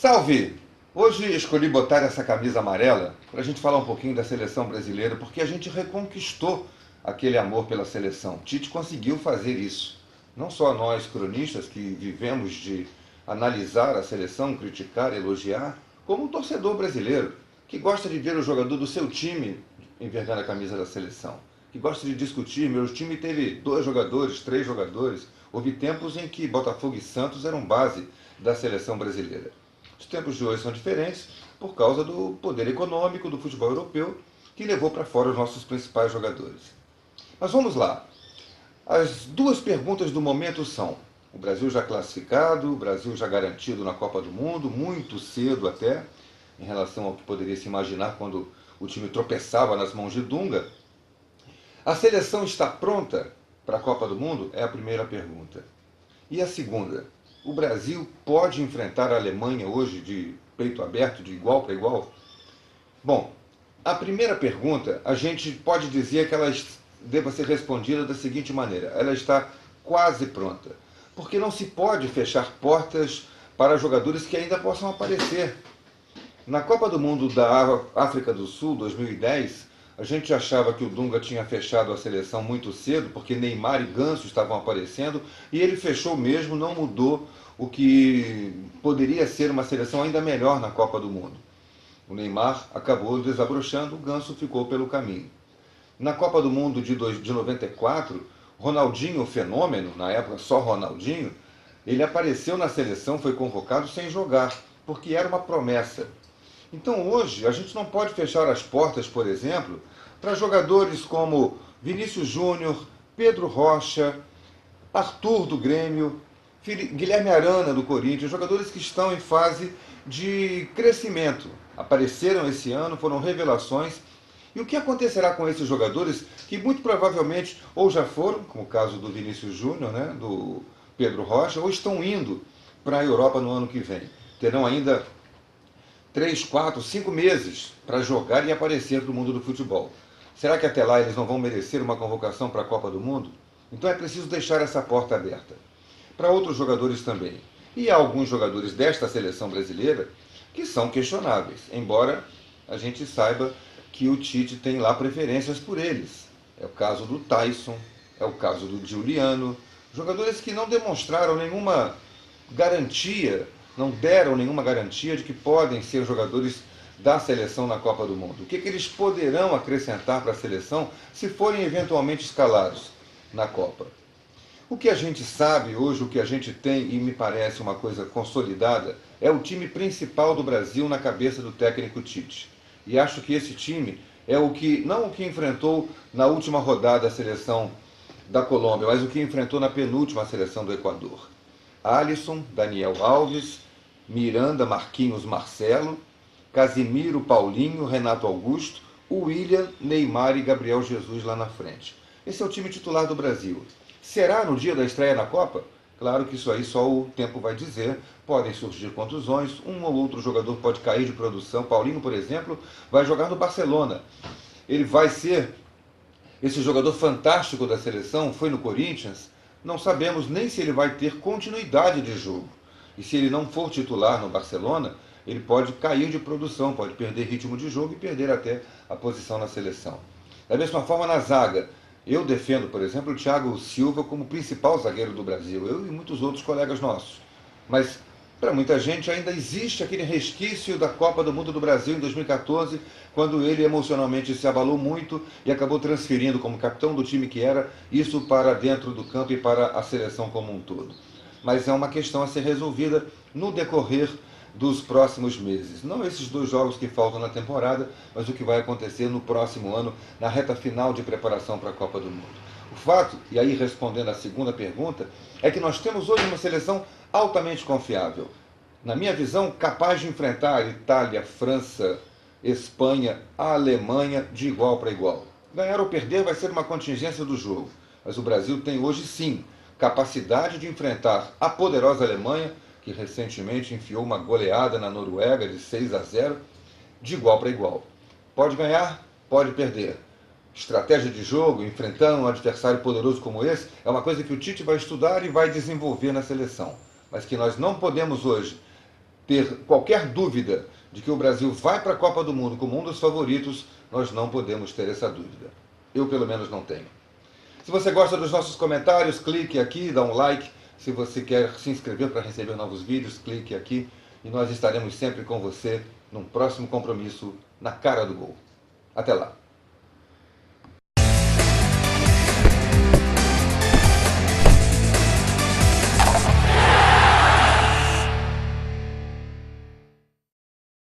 Salve! Hoje escolhi botar essa camisa amarela para a gente falar um pouquinho da seleção brasileira, porque a gente reconquistou aquele amor pela seleção. Tite conseguiu fazer isso. Não só nós, cronistas, que vivemos de analisar a seleção, criticar, elogiar, como o torcedor brasileiro, que gosta de ver o jogador do seu time envergando a camisa da seleção, que gosta de discutir. Meu time teve 2 jogadores, 3 jogadores. Houve tempos em que Botafogo e Santos eram base da seleção brasileira. Os tempos de hoje são diferentes por causa do poder econômico do futebol europeu, que levou para fora os nossos principais jogadores. Mas vamos lá. As duas perguntas do momento são: o Brasil já classificado, o Brasil já garantido na Copa do Mundo, muito cedo até, em relação ao que poderia se imaginar quando o time tropeçava nas mãos de Dunga. A seleção está pronta para a Copa do Mundo? É a primeira pergunta. E a segunda: o Brasil pode enfrentar a Alemanha hoje de peito aberto, de igual para igual? Bom, a primeira pergunta, a gente pode dizer que ela deva ser respondida da seguinte maneira: ela está quase pronta. Porque não se pode fechar portas para jogadores que ainda possam aparecer. Na Copa do Mundo da África do Sul, 2010, a gente achava que o Dunga tinha fechado a seleção muito cedo, porque Neymar e Ganso estavam aparecendo, e ele fechou mesmo, não mudou o que poderia ser uma seleção ainda melhor na Copa do Mundo. O Neymar acabou desabrochando, o Ganso ficou pelo caminho. Na Copa do Mundo de 94, Ronaldinho, o fenômeno, na época só Ronaldinho, ele apareceu na seleção, foi convocado sem jogar, porque era uma promessa. Então hoje a gente não pode fechar as portas, por exemplo, para jogadores como Vinícius Júnior, Pedro Rocha, Arthur do Grêmio, Guilherme Arana do Corinthians, jogadores que estão em fase de crescimento. Apareceram esse ano, foram revelações. E o que acontecerá com esses jogadores que muito provavelmente ou já foram, como o caso do Vinícius Júnior, né, do Pedro Rocha, ou estão indo para a Europa no ano que vem? Terão ainda 3, 4, 5 meses para jogar e aparecer para o mundo do futebol. Será que até lá eles não vão merecer uma convocação para a Copa do Mundo? Então é preciso deixar essa porta aberta. Para outros jogadores também. E há alguns jogadores desta seleção brasileira que são questionáveis, embora a gente saiba que o Tite tem lá preferências por eles. É o caso do Tyson, é o caso do Giuliano, jogadores que não demonstraram nenhuma garantia, não deram nenhuma garantia de que podem ser jogadores da seleção na Copa do Mundo. O que eles poderão acrescentar para a seleção se forem eventualmente escalados na Copa? O que a gente sabe hoje, o que a gente tem, e me parece uma coisa consolidada, é o time principal do Brasil na cabeça do técnico Tite. E acho que esse time é o que, não o que enfrentou na última rodada a seleção da Colômbia, mas o que enfrentou na penúltima seleção do Equador. Alisson, Daniel Alves, Miranda, Marquinhos, Marcelo, Casimiro, Paulinho, Renato Augusto, William, Neymar e Gabriel Jesus lá na frente. Esse é o time titular do Brasil. Será no dia da estreia na Copa? Claro que isso aí só o tempo vai dizer. Podem surgir contusões, um ou outro jogador pode cair de produção. Paulinho, por exemplo, vai jogar no Barcelona. Ele vai ser esse jogador fantástico da seleção, foi no Corinthians. Não sabemos nem se ele vai ter continuidade de jogo. E se ele não for titular no Barcelona, ele pode cair de produção, pode perder ritmo de jogo e perder até a posição na seleção. Da mesma forma na zaga. Eu defendo, por exemplo, o Thiago Silva como principal zagueiro do Brasil, eu e muitos outros colegas nossos. Mas para muita gente ainda existe aquele resquício da Copa do Mundo do Brasil em 2014, quando ele emocionalmente se abalou muito e acabou transferindo como capitão do time que era, isso para dentro do campo e para a seleção como um todo. Mas é uma questão a ser resolvida no decorrer dos próximos meses. Não esses 2 jogos que faltam na temporada, mas o que vai acontecer no próximo ano, na reta final de preparação para a Copa do Mundo. O fato, e aí respondendo à segunda pergunta, é que nós temos hoje uma seleção altamente confiável. Na minha visão, capaz de enfrentar a Itália, França, Espanha, a Alemanha de igual para igual. Ganhar ou perder vai ser uma contingência do jogo, mas o Brasil tem hoje sim capacidade de enfrentar a poderosa Alemanha, que recentemente enfiou uma goleada na Noruega de 6-0, de igual para igual. Pode ganhar, pode perder. Estratégia de jogo, enfrentando um adversário poderoso como esse, é uma coisa que o Tite vai estudar e vai desenvolver na seleção. Mas que nós não podemos hoje ter qualquer dúvida de que o Brasil vai para a Copa do Mundo como um dos favoritos, nós não podemos ter essa dúvida. Eu, pelo menos, não tenho. Se você gosta dos nossos comentários, clique aqui, dá um like. Se você quer se inscrever para receber novos vídeos, clique aqui. E nós estaremos sempre com você num próximo compromisso na cara do gol. Até lá!